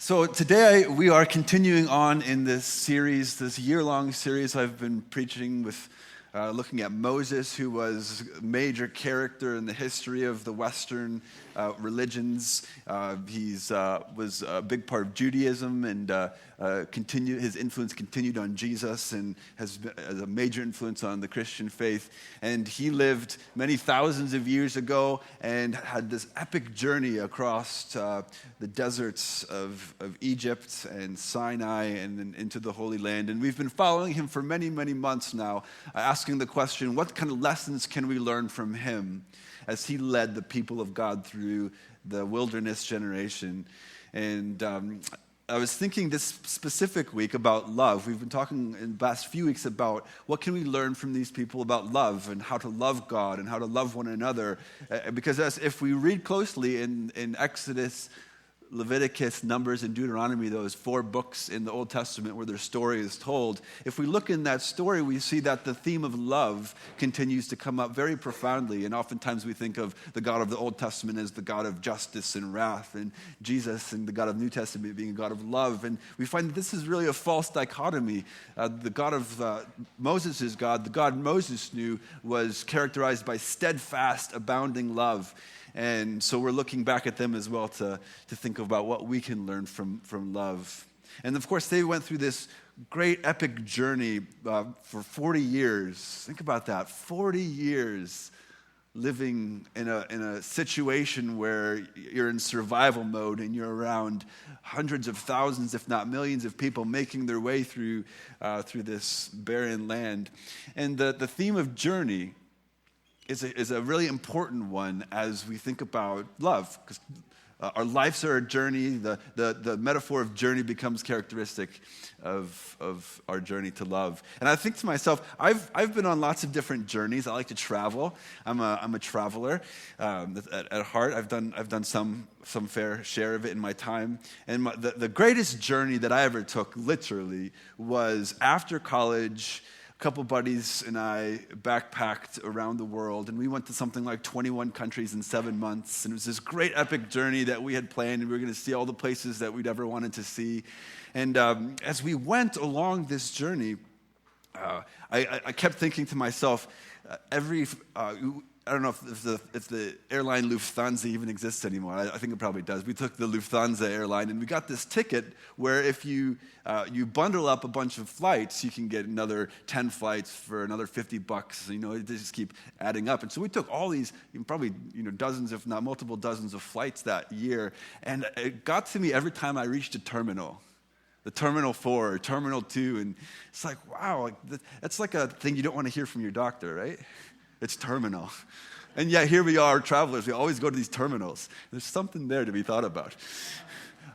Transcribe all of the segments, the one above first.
So today we are continuing on in this series, this year-long series I've been preaching with, looking at Moses, who was a major character in the history of the Western religions. He was a big part of Judaism, and his influence continued on Jesus and has a major influence on the Christian faith. And he lived many thousands of years ago and had this epic journey across the deserts of Egypt and Sinai and then into the Holy Land. And we've been following him for many, many months now, asking the question, what kind of lessons can we learn from him as he led the people of God through the wilderness generation? And I was thinking this specific week about love. We've been talking in the last few weeks about what can we learn from these people about love and how to love God and how to love one another. Because if we read closely in Exodus, Leviticus, Numbers, and Deuteronomy, those 4 books in the Old Testament where their story is told, if we look in that story, we see that the theme of love continues to come up very profoundly. And oftentimes we think of the God of the Old Testament as the God of justice and wrath, and Jesus and the God of New Testament being a God of love. And we find that this is really a false dichotomy. The God of Moses' God, the God Moses knew, was characterized by steadfast, abounding love. And so we're looking back at them as well to think about what we can learn from love. And of course, they went through this great epic journey for 40 years. Think about that, 40 years living in a situation where you're in survival mode and you're around hundreds of thousands, if not millions of people making their way through this barren land. And the theme of journey is a really important one as we think about love, because our lives are a journey. The metaphor of journey becomes characteristic of our journey to love. And I think to myself, I've been on lots of different journeys. I like to travel. I'm a traveler at heart. I've done some fair share of it in my time. And the greatest journey that I ever took, literally, was after college. Couple buddies and I backpacked around the world, and we went to something like 21 countries in 7 months. And it was this great epic journey that we had planned, and we were going to see all the places that we'd ever wanted to see. And as we went along this journey, I kept thinking to myself, I don't know if the airline Lufthansa even exists anymore. I think it probably does. We took the Lufthansa airline, and we got this ticket where if you bundle up a bunch of flights, you can get another 10 flights for another $50. You know, they just keep adding up. And so we took all these, probably dozens, if not multiple dozens of flights that year. And it got to me every time I reached a terminal. The Terminal 4 or Terminal 2. And it's like, wow, that's like a thing you don't want to hear from your doctor, right? It's terminal. And yet here we are, travelers. We always go to these terminals. There's something there to be thought about.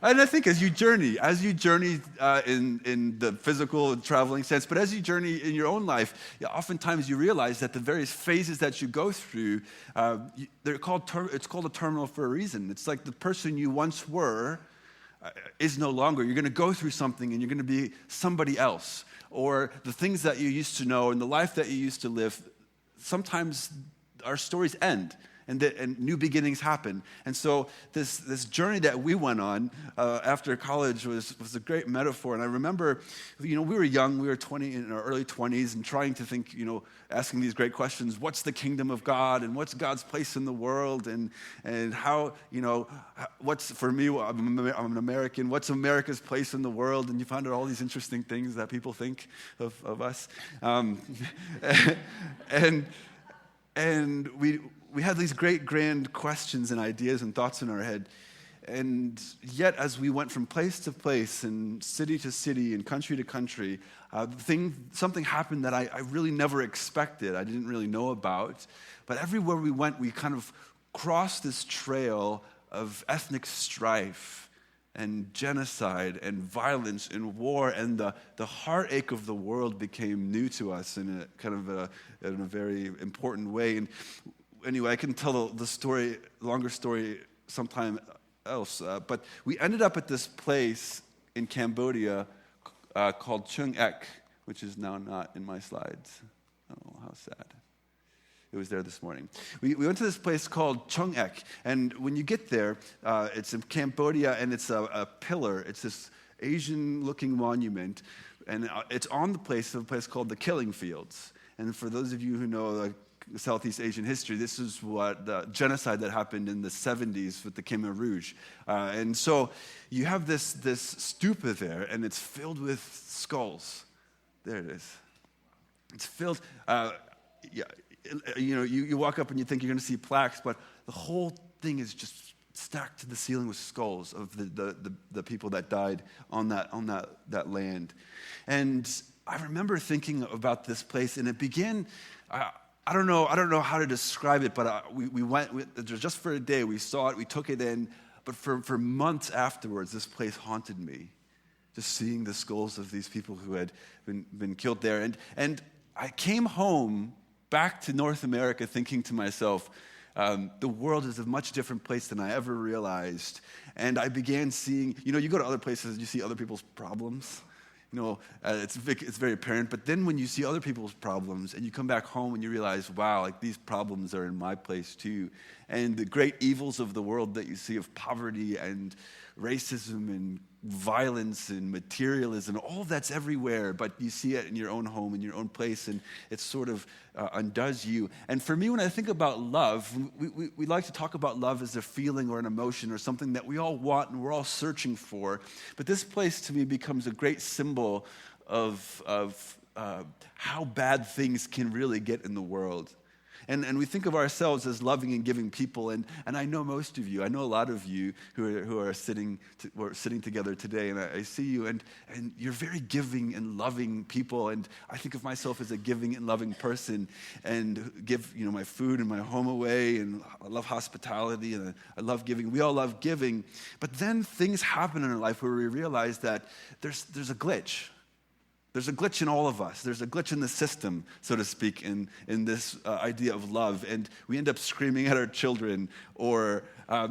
And I think as you journey in the physical traveling sense, but as you journey in your own life, oftentimes you realize that the various phases that you go through, it's called a terminal for a reason. It's like the person you once were is no longer. You're going to go through something and you're going to be somebody else. Or the things that you used to know and the life that you used to live, sometimes our stories end and new beginnings happen. And so this journey that we went on after college was a great metaphor. And I remember, we were young, we were in our early 20s and trying to think, asking these great questions, what's the kingdom of God and what's God's place in the world and how, what's, for me, I'm an American, what's America's place in the world? And you find out all these interesting things that people think of us. And we had these great grand questions and ideas and thoughts in our head. And yet, as we went from place to place and city to city and country to country, something happened that I really never expected. I didn't really know about. But everywhere we went, we kind of crossed this trail of ethnic strife and genocide and violence and war, and the heartache of the world became new to us in a very important way. And anyway, I can tell the longer story sometime else. But we ended up at this place in Cambodia called Chung Ek, which is now not in my slides. Oh, how sad. It was there this morning. We went to this place called Chung Ek, and when you get there, it's in Cambodia, and it's a pillar. It's this Asian-looking monument, and it's on the place of a place called the Killing Fields. And for those of you who know Southeast Asian history, this is what the genocide that happened in the 70s with the Khmer Rouge. And so you have this stupa there, and it's filled with skulls. There it is. It's filled, you walk up and you think you're going to see plaques, but the whole thing is just stacked to the ceiling with skulls of the people that died on that land. And I remember thinking about this place, and it began. I don't know how to describe it, but we went just for a day. We saw it, we took it in, but for months afterwards, this place haunted me. Just seeing the skulls of these people who had been killed there, and I came home back to North America, thinking to myself, the world is a much different place than I ever realized. And I began seeing, you go to other places and you see other people's problems. It's very apparent. But then when you see other people's problems and you come back home and you realize, wow, like these problems are in my place too. And the great evils of the world that you see of poverty and racism and violence and materialism, all that's everywhere, but you see it in your own home, in your own place, and it sort of undoes you. And for me, when I think about love, we like to talk about love as a feeling or an emotion or something that we all want and we're all searching for. But this place to me becomes a great symbol of how bad things can really get in the world. And we think of ourselves as loving and giving people, and I know most of you, I know a lot of you who are sitting together today, and I see you, and you're very giving and loving people, and I think of myself as a giving and loving person, and give my food and my home away, and I love hospitality, and I love giving. We all love giving, but then things happen in our life where we realize that there's a glitch. There's a glitch in all of us. There's a glitch in the system, so to speak, in this idea of love. And we end up screaming at our children, or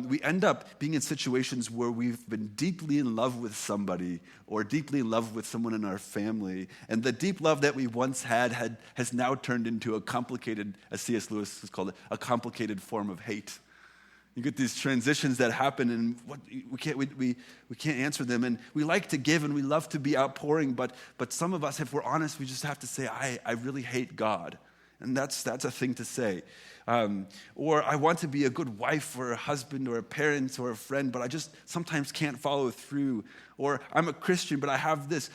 we end up being in situations where we've been deeply in love with somebody or deeply in love with someone in our family. And the deep love that we once had has now turned into a complicated, as C.S. Lewis has called it, a complicated form of hate. You get these transitions that happen, and we can't answer them. And we like to give, and we love to be outpouring. But some of us, if we're honest, we just have to say, I really hate God, and that's a thing to say. Or I want to be a good wife, or a husband, or a parent, or a friend, but I just sometimes can't follow through. Or I'm a Christian, but I have this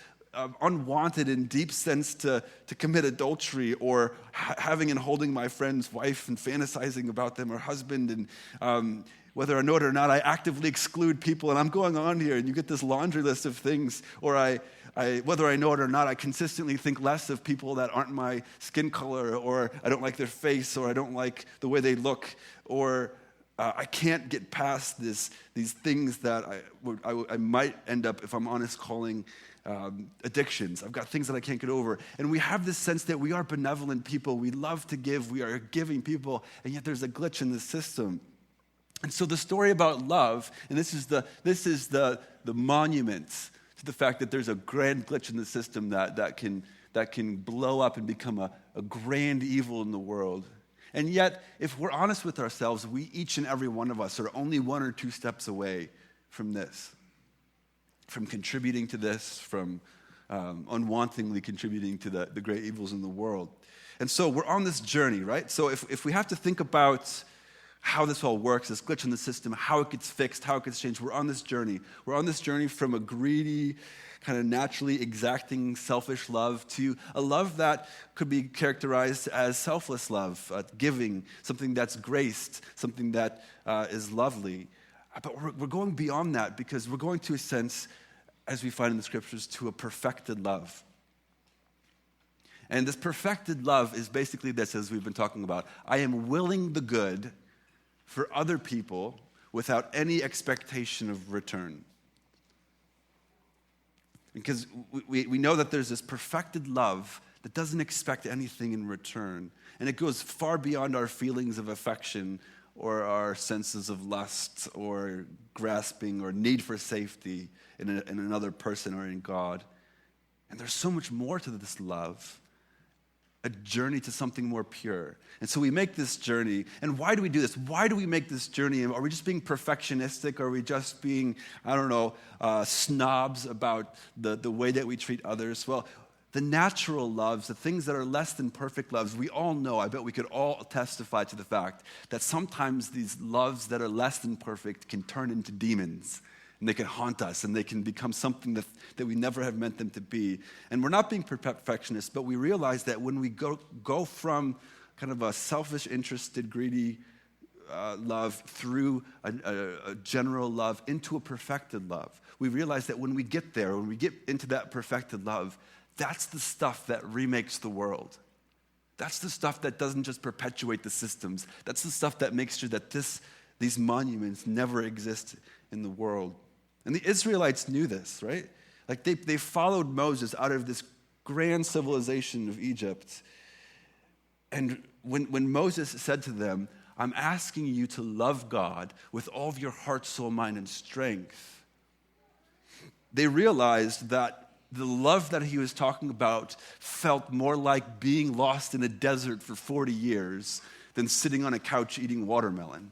unwanted and deep sense to commit adultery, or having and holding my friend's wife and fantasizing about them, or husband, and whether I know it or not, I actively exclude people, and I'm going on here, and you get this laundry list of things. Or I whether I know it or not, I consistently think less of people that aren't my skin color, or I don't like their face, or I don't like the way they look, or I can't get past these things that I might end up, if I'm honest, calling addictions. I've got things that I can't get over. And we have this sense that we are benevolent people. We love to give. We are giving people. And yet there's a glitch in the system. And so the story about love, and this is the monument to the fact that there's a grand glitch in the system that can blow up and become a grand evil in the world. And yet, if we're honest with ourselves, we, each and every one of us, are only one or two steps away from this. From contributing to this, from unwantingly contributing to the great evils in the world. And so we're on this journey, right? So if we have to think about how this all works, this glitch in the system, how it gets fixed, how it gets changed, we're on this journey. We're on this journey from a greedy, kind of naturally exacting, selfish love to a love that could be characterized as selfless love, giving, something that's graced, something that is lovely. But we're going beyond that, because we're going to a sense, as we find in the scriptures, to a perfected love. And this perfected love is basically this, as we've been talking about. I am willing the good for other people without any expectation of return. Because we know that there's this perfected love that doesn't expect anything in return. And it goes far beyond our feelings of affection or our senses of lust or grasping or need for safety in another person or in God. And there's so much more to this love. a journey to something more pure. And so we make this journey. And why do we do this? Why do we make this journey? Are we just being perfectionistic? Are we just being, snobs about the way that we treat others? Well, the natural loves, the things that are less than perfect loves, we all know, I bet we could all testify to the fact that sometimes these loves that are less than perfect can turn into demons. And they can haunt us, and they can become something that we never have meant them to be. And we're not being perfectionists, but we realize that when we go from kind of a selfish, interested, greedy love through a general love into a perfected love, we realize that when we get there, when we get into that perfected love, that's the stuff that remakes the world. That's the stuff that doesn't just perpetuate the systems. That's the stuff that makes sure that these monuments never exist in the world. And the Israelites knew this, right? Like they followed Moses out of this grand civilization of Egypt. And when Moses said to them, I'm asking you to love God with all of your heart, soul, mind, and strength, they realized that the love that he was talking about felt more like being lost in a desert for 40 years than sitting on a couch eating watermelon.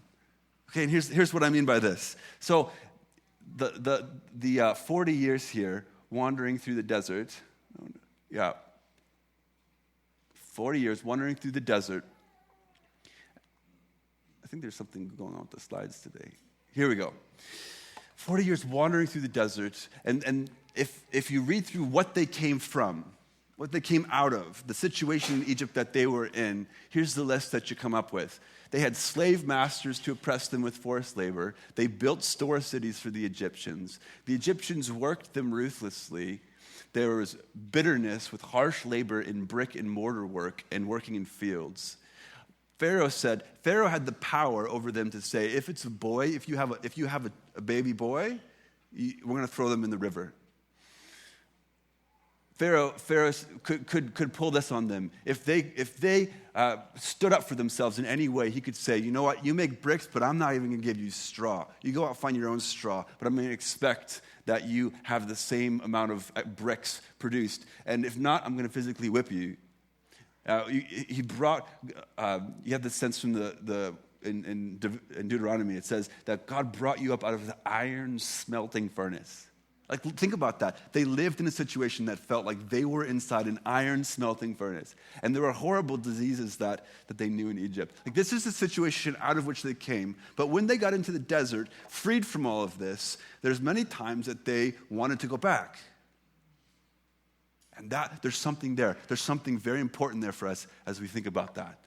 Okay, and here's what I mean by this. So the 40 years here, wandering through the desert. 40 years wandering through the desert. I think there's something going on with the slides today. Here we go. 40 years wandering through the desert, and if you read through what they came from, what they came out of, the situation in Egypt that they were in, here's the list that you come up with. They had slave masters to oppress them with forced labor. They built store cities for the Egyptians. The Egyptians worked them ruthlessly. There was bitterness with harsh labor in brick and mortar work and working in fields. Pharaoh had the power over them to say, if it's a boy, if you have a baby boy, we're going to throw them in the river. Pharaoh could pull this on them. If they stood up for themselves in any way, he could say, you know what, you make bricks, but I'm not even going to give you straw. You go out and find your own straw, but I'm going to expect that you have the same amount of bricks produced. And if not, I'm going to physically whip you. He brought, you have the sense from in Deuteronomy, it says that God brought you up out of the iron smelting furnace. Like, think about that. They lived in a situation that felt like they were inside an iron smelting furnace. And there were horrible diseases that they knew in Egypt. Like, this is the situation out of which they came. But when they got into the desert, freed from all of this, there's many times that they wanted to go back. And there's something there. There's something very important there for us as we think about that.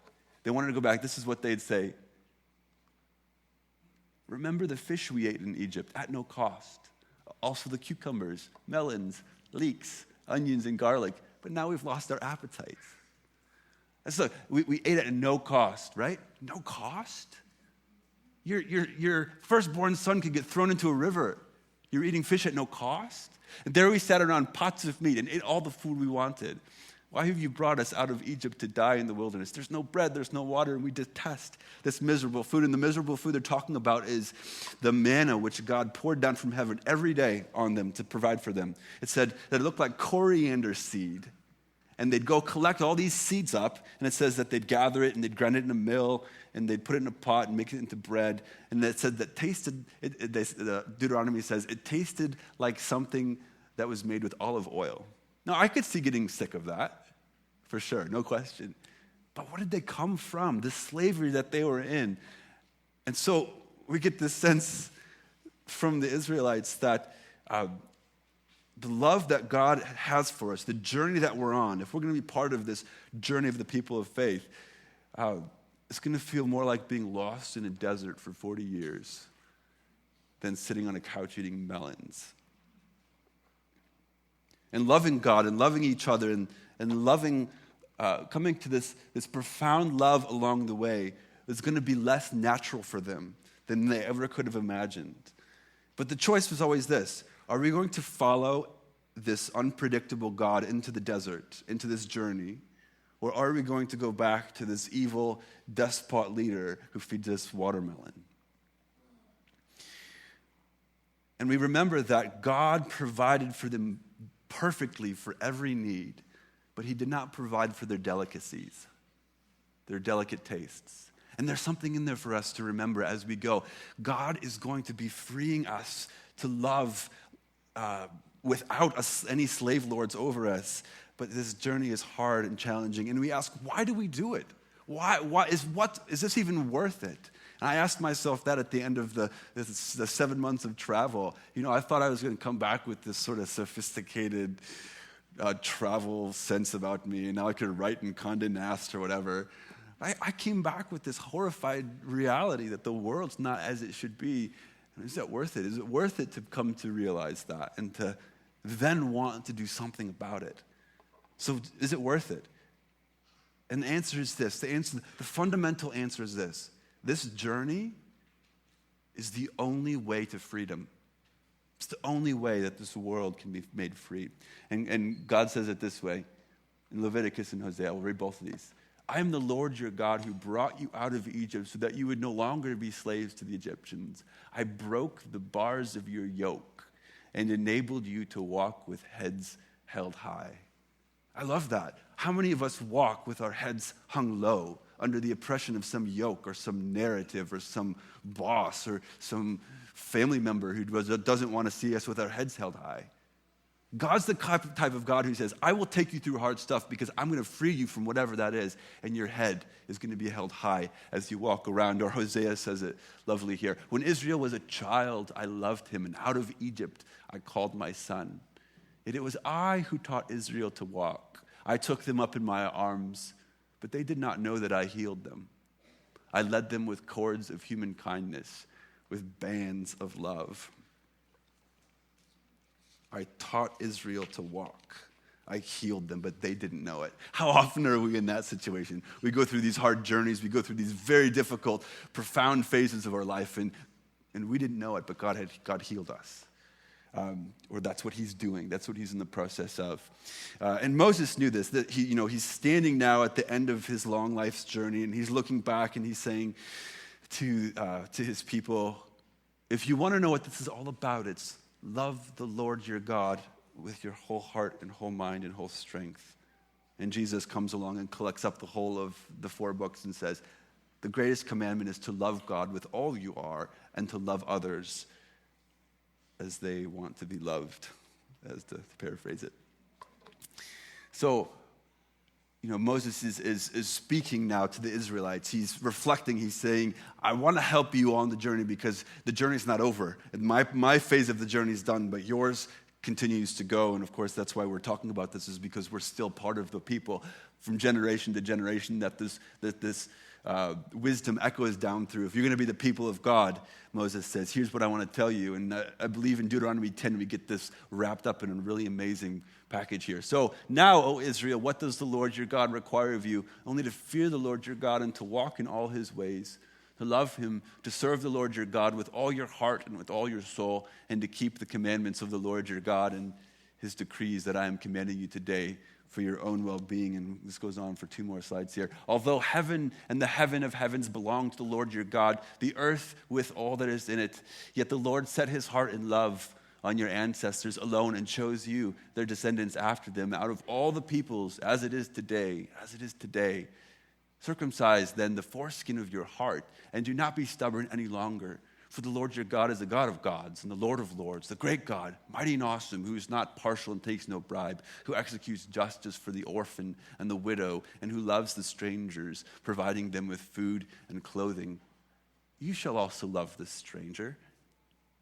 They wanted to go back. This is what they'd say. Remember the fish we ate in Egypt at no cost. Also the cucumbers, melons, leeks, onions, and garlic. But now we've lost our appetites. And so we ate it at no cost, right? No cost? Your firstborn son could get thrown into a river. You're eating fish at no cost? And there we sat around pots of meat and ate all the food we wanted. Why have you brought us out of Egypt to die in the wilderness? There's no bread, there's no water, and we detest this miserable food. And the miserable food they're talking about is the manna which God poured down from heaven every day on them to provide for them. It said that it looked like coriander seed. And they'd go collect all these seeds up, and it says that they'd gather it and they'd grind it in a mill, and they'd put it in a pot and make it into bread. And it said that Deuteronomy says it tasted like something that was made with olive oil. Now, I could see getting sick of that. For sure, no question. But where did they come from? The slavery that they were in. And so we get this sense from the Israelites that the love that God has for us, the journey that we're on, if we're going to be part of this journey of the people of faith, it's going to feel more like being lost in a desert for 40 years than sitting on a couch eating melons. And loving God and loving each other and loving, coming to this profound love along the way is going to be less natural for them than they ever could have imagined. But the choice was always this. Are we going to follow this unpredictable God into the desert, into this journey? Or are we going to go back to this evil despot leader who feeds us watermelon? And we remember that God provided for them perfectly for every need. but he did not provide for their delicacies, their delicate tastes. And there's something in there for us to remember as we go. God is going to be freeing us to love without any slave lords over us. But this journey is hard and challenging. And we ask, why do we do it? Why is this even worth it? And I asked myself that at the end of the 7 months of travel. I thought I was going to come back with this sort of sophisticated travel sense about me, and now I could write in Condé Nast or whatever. I came back with this horrified reality that the world's not as it should be. And is that worth it? Is it worth it to come to realize that and to then want to do something about it? So is it worth it? And the answer is this. The fundamental answer is this. This journey is the only way to freedom. It's the only way that this world can be made free. And God says it this way in Leviticus and Hosea. We'll read both of these. I am the Lord your God who brought you out of Egypt so that you would no longer be slaves to the Egyptians. I broke the bars of your yoke and enabled you to walk with heads held high. I love that. How many of us walk with our heads hung low under the oppression of some yoke or some narrative or some boss or some family member who doesn't want to see us with our heads held high? God's the type of God who says, I will take you through hard stuff because I'm going to free you from whatever that is, and your head is going to be held high as you walk around. Or Hosea says it lovely here. When Israel was a child, I loved him, and out of Egypt I called my son. Yet it was I who taught Israel to walk. I took them up in my arms, but they did not know that I healed them. I led them with cords of human kindness, with bands of love. I taught Israel to walk. I healed them, but they didn't know it. How often are we in that situation? We go through these hard journeys. We go through these very difficult, profound phases of our life, and we didn't know it, but God healed us. Or that's what he's doing. That's what he's in the process of. And Moses knew this, that he's standing now at the end of his long life's journey, and he's looking back and he's saying to his people, if you want to know what this is all about, it's love the Lord your God with your whole heart and whole mind and whole strength. And Jesus comes along and collects up the whole of the 4 books and says, the greatest commandment is to love God with all you are and to love others as they want to be loved, as to paraphrase it. So, Moses is speaking now to the Israelites. He's reflecting. He's saying, I want to help you on the journey because the journey's not over. And my phase of the journey is done, but yours continues to go. And of course, that's why we're talking about this, is because we're still part of the people from generation to generation that this wisdom echoes down through. If you're going to be the people of God, Moses says, here's what I want to tell you. And I believe in Deuteronomy 10, we get this wrapped up in a really amazing package here. So now, O Israel, what does the Lord your God require of you? Only to fear the Lord your God and to walk in all his ways, to love him, to serve the Lord your God with all your heart and with all your soul, and to keep the commandments of the Lord your God and his decrees that I am commanding you today for your own well-being. And this goes on for 2 more slides here. Although heaven and the heaven of heavens belong to the Lord your God, the earth with all that is in it, yet the Lord set his heart in love on your ancestors alone and chose you, their descendants after them, out of all the peoples, as it is today. Circumcise then the foreskin of your heart, and do not be stubborn any longer. For the Lord your God is the God of gods and the Lord of lords, the great God, mighty and awesome, who is not partial and takes no bribe, who executes justice for the orphan and the widow, and who loves the strangers, providing them with food and clothing. You shall also love the stranger,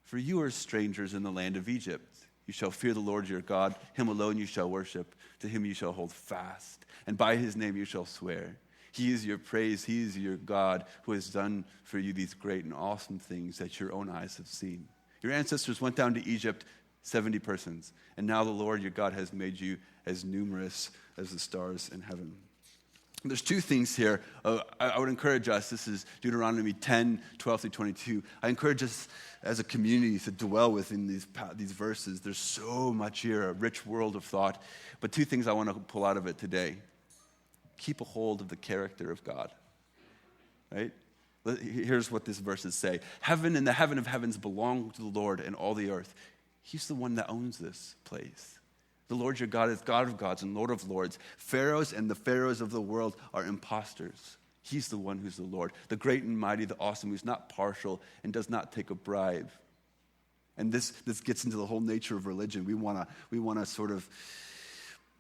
for you are strangers in the land of Egypt. You shall fear the Lord your God, him alone you shall worship, to him you shall hold fast, and by his name you shall swear. He is your praise. He is your God who has done for you these great and awesome things that your own eyes have seen. Your ancestors went down to Egypt, 70 persons, and now the Lord your God has made you as numerous as the stars in heaven. There's 2 things here. I would encourage us, this is Deuteronomy 10, 12 through 22. I encourage us as a community to dwell within these verses. There's so much here, a rich world of thought. But 2 things I want to pull out of it today. Keep a hold of the character of God, right? Here's what these verses say. Heaven and the heaven of heavens belong to the Lord and all the earth. He's the one that owns this place. The Lord your God is God of gods and Lord of lords. Pharaohs and the pharaohs of the world are impostors. He's the one who's the Lord, the great and mighty, the awesome, who's not partial and does not take a bribe. And this gets into the whole nature of religion. We want to sort of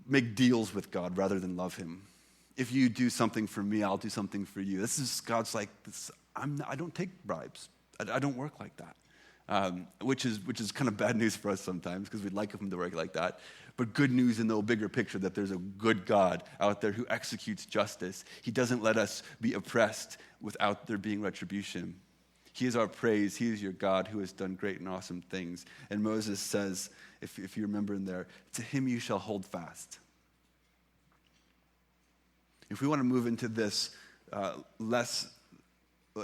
make deals with God rather than love him. If you do something for me, I'll do something for you. This is God's like, I don't take bribes. I don't work like that, which is kind of bad news for us sometimes because we'd like him to work like that. But good news in the bigger picture that there's a good God out there who executes justice. He doesn't let us be oppressed without there being retribution. He is our praise. He is your God who has done great and awesome things. And Moses says, if you remember in there, to him you shall hold fast. If we want to move into this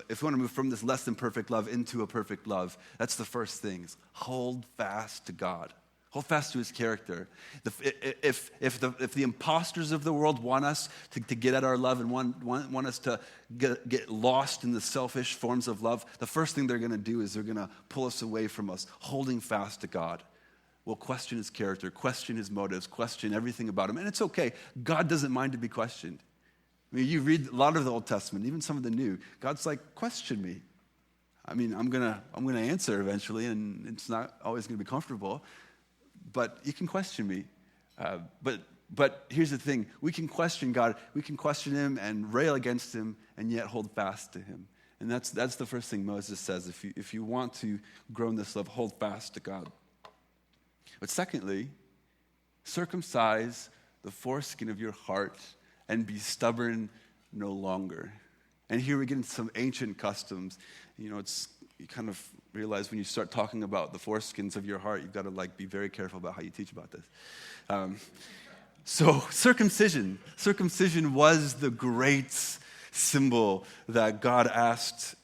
if we want to move from this less than perfect love into a perfect love, that's the first thing, is hold fast to God. Hold fast to his character. If the imposters of the world want us to get at our love and want us to get lost in the selfish forms of love, the first thing they're going to do is they're going to pull us away from us, holding fast to God. We'll question his character, question his motives, question everything about him. And it's okay. God doesn't mind to be questioned. I mean, you read a lot of the Old Testament, even some of the New. God's like, question me. I mean, I'm gonna answer eventually, and it's not always going to be comfortable. But you can question me. But here's the thing. We can question God. We can question him and rail against him and yet hold fast to him. And that's the first thing Moses says. If you want to grow in this love, hold fast to God. But secondly, circumcise the foreskin of your heart and be stubborn no longer. And here we get into some ancient customs. You know, you kind of realize when you start talking about the foreskins of your heart, you've got to be very careful about how you teach about this. So circumcision was the great symbol that God asked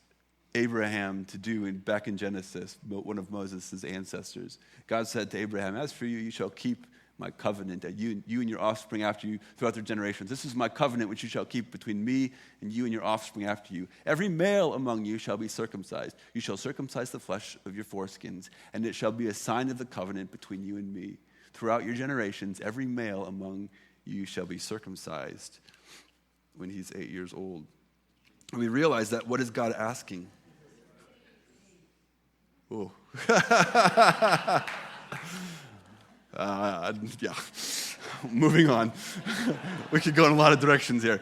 Abraham to do back in Genesis, one of Moses' ancestors. God said to Abraham, as for you, you shall keep my covenant, that you and your offspring after you throughout their generations. This is my covenant which you shall keep between me and you and your offspring after you. Every male among you shall be circumcised. You shall circumcise the flesh of your foreskins, and it shall be a sign of the covenant between you and me. Throughout your generations, every male among you shall be circumcised when he's 8 years old. And we realize that what is God asking? Oh. Yeah, moving on. We could go in a lot of directions here.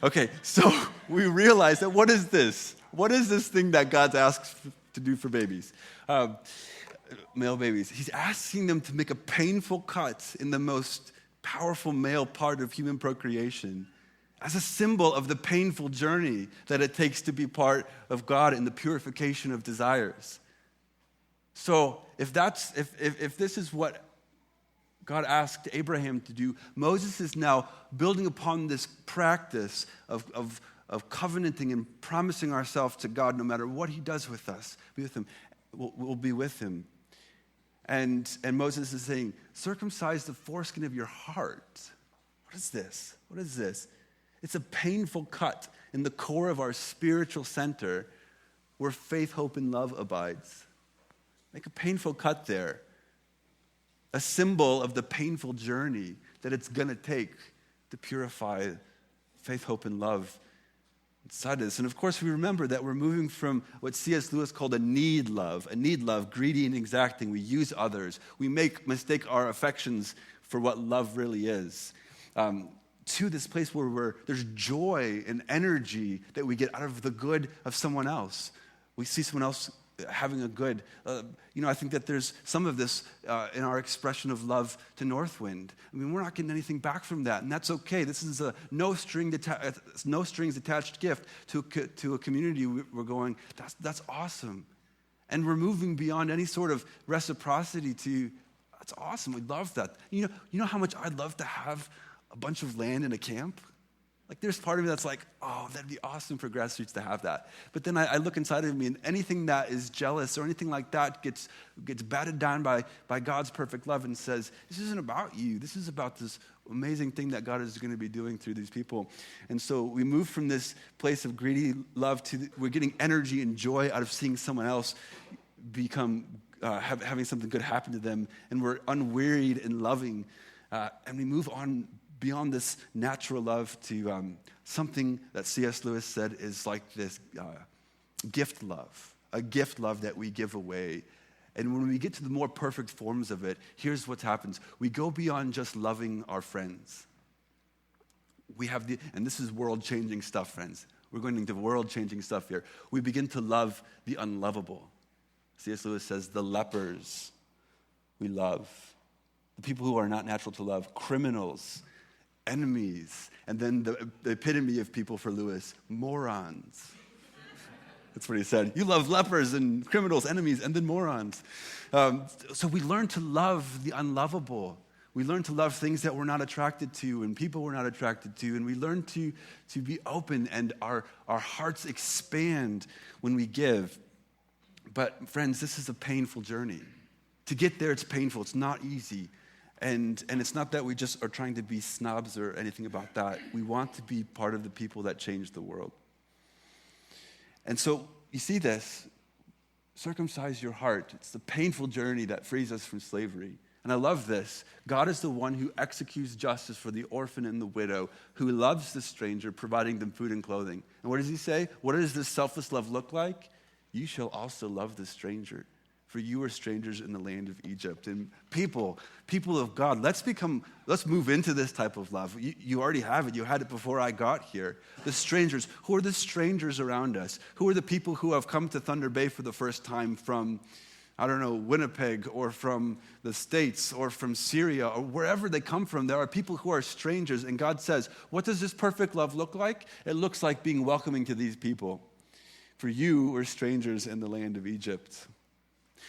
Okay, so we realize that what is this? What is this thing that God asks to do for babies? Male babies. He's asking them to make a painful cut in the most powerful male part of human procreation as a symbol of the painful journey that it takes to be part of God in the purification of desires. So if this is what God asked Abraham to do, Moses is now building upon this practice of covenanting and promising ourselves to God no matter what he does with us. Be with him. We'll be with him. And Moses is saying, circumcise the foreskin of your heart. What is this? What is this? It's a painful cut in the core of our spiritual center where faith, hope, and love abides. Make a painful cut there. A symbol of the painful journey that it's going to take to purify faith, hope, and love inside us. And of course, we remember that we're moving from what C.S. Lewis called a need love, greedy and exacting. We use others. We mistake our affections for what love really is. To this place where there's joy and energy that we get out of the good of someone else. We see someone else having a good, I think that there's some of this in our expression of love to Northwind. I mean, we're not getting anything back from that, and that's okay. This is a no strings attached gift to a community. We're going, that's awesome. And we're moving beyond any sort of reciprocity to, that's awesome, we love that. You know how much I'd love to have a bunch of land in a camp? Like, there's part of me that's like, oh, that'd be awesome for Grassroots to have that. But then I look inside of me, and anything that is jealous or anything like that gets batted down by God's perfect love and says, this isn't about you. This is about this amazing thing that God is going to be doing through these people. And so we move from this place of greedy love to we're getting energy and joy out of seeing someone else become having something good happen to them, and we're unwearied in loving And we move on beyond this natural love to something that C.S. Lewis said is like this gift love, a gift love that we give away. And when we get to the more perfect forms of it, here's what happens. We go beyond just loving our friends. And this is world-changing stuff, friends. We're going into world-changing stuff here. We begin to love the unlovable. C.S. Lewis says, the lepers we love, the people who are not natural to love, criminals, enemies, and then the epitome of people for Lewis, morons. That's what he said. You love lepers and criminals, enemies, and then morons. So we learn to love the unlovable. We learn to love things that we're not attracted to and people we're not attracted to. And we learn to be open, and our hearts expand when we give. But friends, this is a painful journey. To get there, it's painful. It's not easy. And it's not that we just are trying to be snobs or anything about that. We want to be part of the people that change the world. And so you see this. Circumcise your heart. It's the painful journey that frees us from slavery. And I love this. God is the one who executes justice for the orphan and the widow, who loves the stranger, providing them food and clothing. And what does he say? What does this selfless love look like? You shall also love the stranger, for you are strangers in the land of Egypt. And people of God, let's move into this type of love. You already have it. You had it before I got here. The strangers. Who are the strangers around us? Who are the people who have come to Thunder Bay for the first time from, I don't know, Winnipeg or from the States or from Syria or wherever they come from? There are people who are strangers, and God says, what does this perfect love look like? It looks like being welcoming to these people. For you were strangers in the land of Egypt.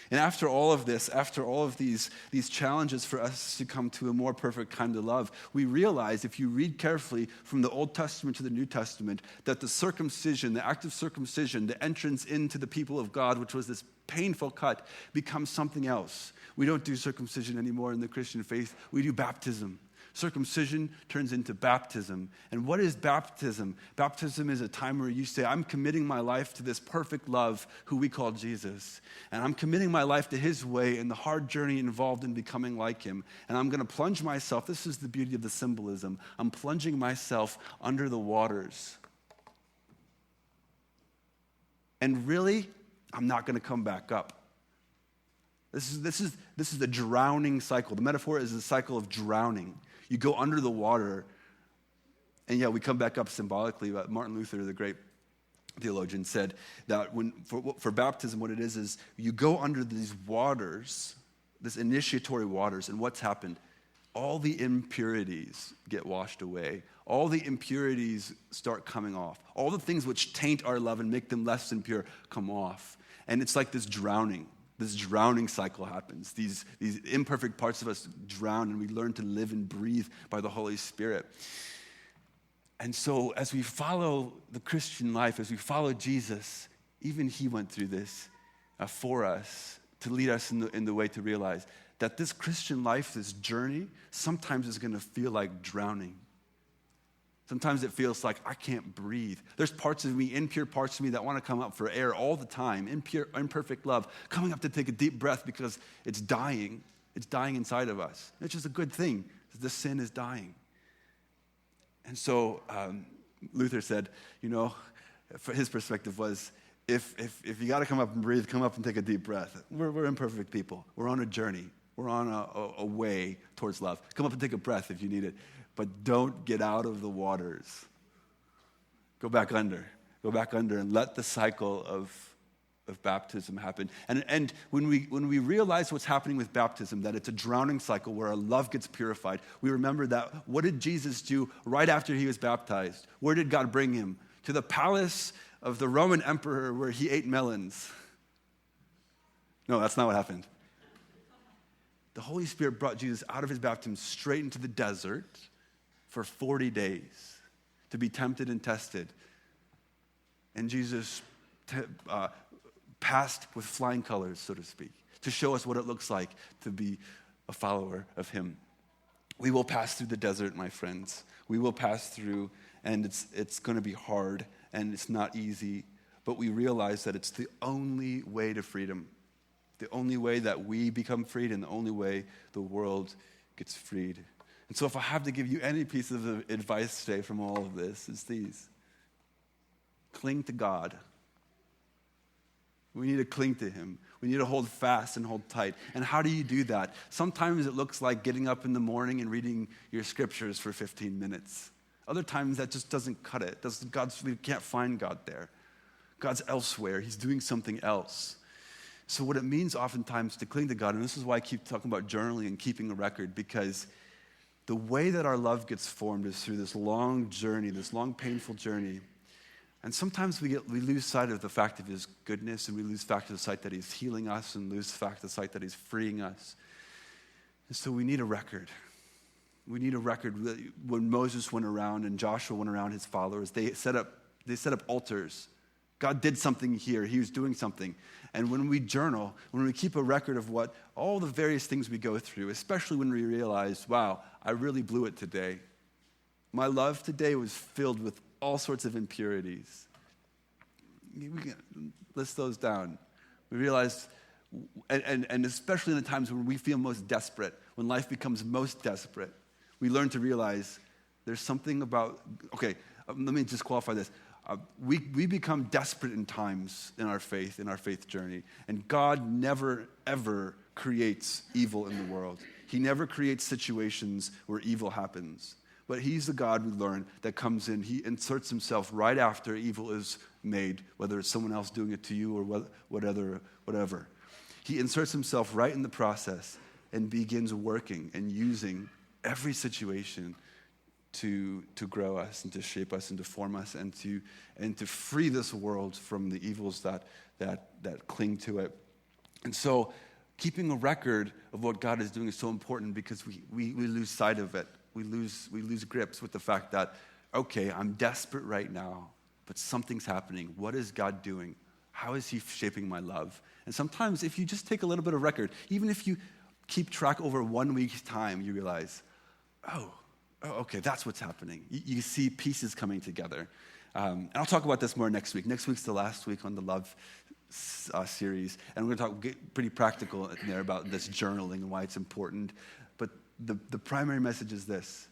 And after all of this, after all of these challenges for us to come to a more perfect kind of love, we realize, if you read carefully from the Old Testament to the New Testament, that the circumcision, the act of circumcision, the entrance into the people of God, which was this painful cut, becomes something else. We don't do circumcision anymore in the Christian faith. We do baptism. Circumcision turns into baptism. And what is baptism? Baptism is a time where you say, I'm committing my life to this perfect love who we call Jesus. And I'm committing my life to his way and the hard journey involved in becoming like him. And I'm going to plunge myself. This is the beauty of the symbolism. I'm plunging myself under the waters. And really, I'm not going to come back up. This is the drowning cycle. The metaphor is the cycle of drowning. You go under the water, and we come back up symbolically. But Martin Luther, the great theologian, said that for baptism, what it is you go under these waters, this initiatory waters, and what's happened? All the impurities get washed away. All the impurities start coming off. All the things which taint our love and make them less than pure come off. And it's like this drowning. This drowning cycle happens. These imperfect parts of us drown, and we learn to live and breathe by the Holy Spirit. And so as we follow the Christian life, as we follow Jesus, even he went through this for us, to lead us in the way to realize that this Christian life, this journey, sometimes is going to feel like drowning. Sometimes it feels like I can't breathe. There's parts of me, impure parts of me, that want to come up for air all the time. Imperfect love, coming up to take a deep breath because it's dying. It's dying inside of us. It's just a good thing. The sin is dying. And so Luther said, for his perspective was, if you got to come up and breathe, come up and take a deep breath. We're imperfect people. We're on a journey. We're on a way towards love. Come up and take a breath if you need it. But don't get out of the waters. Go back under. Go back under and let the cycle of baptism happen. And when we realize what's happening with baptism, that it's a drowning cycle where our love gets purified, we remember that what did Jesus do right after he was baptized? Where did God bring him? To the palace of the Roman emperor where he ate melons. No, that's not what happened. The Holy Spirit brought Jesus out of his baptism straight into the desert for 40 days to be tempted and tested. And Jesus passed with flying colors, so to speak, to show us what it looks like to be a follower of him. We will pass through the desert, my friends. We will pass through, and it's going to be hard, and it's not easy, but we realize that it's the only way to freedom, the only way that we become freed, and the only way the world gets freed. And so if I have to give you any piece of advice today from all of this, it's these. Cling to God. We need to cling to him. We need to hold fast and hold tight. And how do you do that? Sometimes it looks like getting up in the morning and reading your scriptures for 15 minutes. Other times that just doesn't cut it. We can't find God there. God's elsewhere. He's doing something else. So what it means oftentimes to cling to God, and this is why I keep talking about journaling and keeping a record, because the way that our love gets formed is through this long journey, this long painful journey. And sometimes we lose sight of the fact of his goodness, and we lose fact of the sight that he's healing us, and lose fact of the sight that he's freeing us. And so we need a record. We need a record. When Moses went around and Joshua went around, his followers, they set up altars. God did something here. He was doing something. And when we journal, when we keep a record of what all the various things we go through, especially when we realize, wow, I really blew it today. My love today was filled with all sorts of impurities. We can list those down. We realize, and especially in the times when we feel most desperate, when life becomes most desperate, we learn to realize there's something about, okay, let me just qualify this. We become desperate in times in our faith journey. And God never, ever creates evil in the world. He never creates situations where evil happens. But he's the God, we learn, that comes in. He inserts himself right after evil is made, whether it's someone else doing it to you or whatever. He inserts himself right in the process and begins working and using every situation to grow us and to shape us and to form us and to free this world from the evils that cling to it. And so keeping a record of what God is doing is so important because we lose sight of it. We lose grips with the fact that, okay, I'm desperate right now, but something's happening. What is God doing? How is he shaping my love? And sometimes if you just take a little bit of record, even if you keep track over 1 week's time, you realize, oh, okay, that's what's happening. You see pieces coming together. And I'll talk about this more next week. Next week's the last week on the love series. And we're going to get pretty practical in there about this journaling and why it's important. But the primary message is this.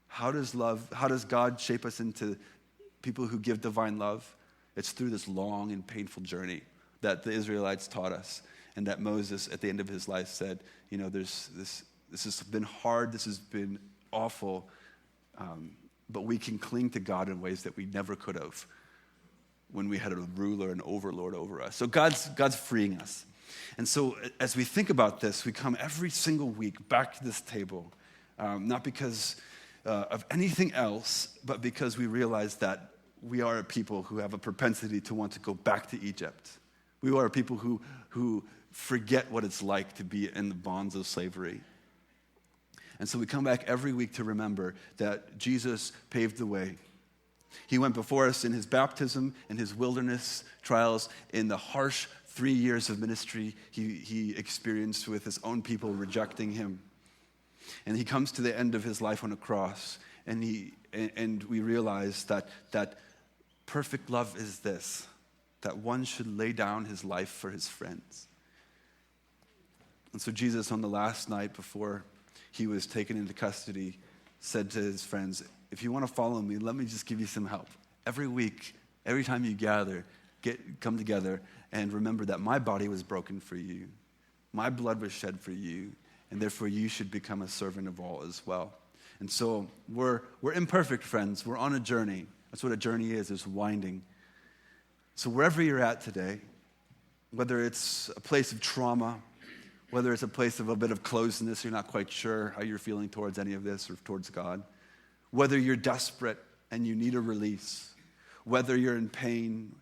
How does God shape us into people who give divine love? It's through this long and painful journey that the Israelites taught us. And that Moses, at the end of his life, said, this has been hard, this has been awful, but we can cling to God in ways that we never could have when we had a ruler and overlord over us. So God's freeing us. And so as we think about this, we come every single week back to this table, not because of anything else, but because we realize that we are a people who have a propensity to want to go back to Egypt. We are a people who forget what it's like to be in the bonds of slavery. And so we come back every week to remember that Jesus paved the way. He went before us in his baptism, in his wilderness trials, in the harsh 3 years of ministry he experienced with his own people rejecting him. And he comes to the end of his life on a cross, and we realize that perfect love is this, that one should lay down his life for his friends. And so Jesus, on the last night before he was taken into custody, said to his friends, if you want to follow me, let me just give you some help. Every week, every time you gather, come together and remember that my body was broken for you. My blood was shed for you, and therefore you should become a servant of all as well. And so we're imperfect, friends. We're on a journey. That's what a journey is winding. So wherever you're at today, whether it's a place of trauma, whether it's a place of a bit of closeness, you're not quite sure how you're feeling towards any of this or towards God, whether you're desperate and you need a release, whether you're in pain,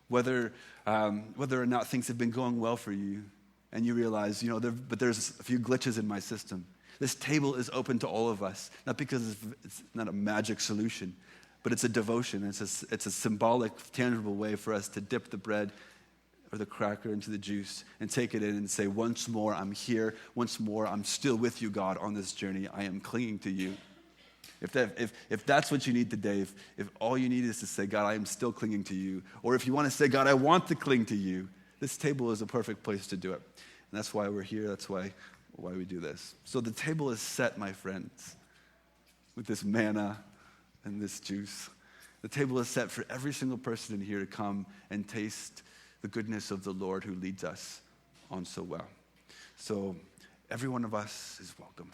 whether or not things have been going well for you, and you realize, but there's a few glitches in my system. This table is open to all of us, not because it's not a magic solution, but it's a devotion. It's a symbolic, tangible way for us to dip the bread or the cracker into the juice and take it in and say, once more, I'm here. Once more, I'm still with you, God, on this journey. I am clinging to you. If that's what you need today, if all you need is to say, God, I am still clinging to you, or if you want to say, God, I want to cling to you, this table is a perfect place to do it. And that's why we're here. That's why we do this. So the table is set, my friends. with this manna and this juice. The table is set for every single person in here to come and taste the goodness of the Lord who leads us on so well. So every one of us is welcome.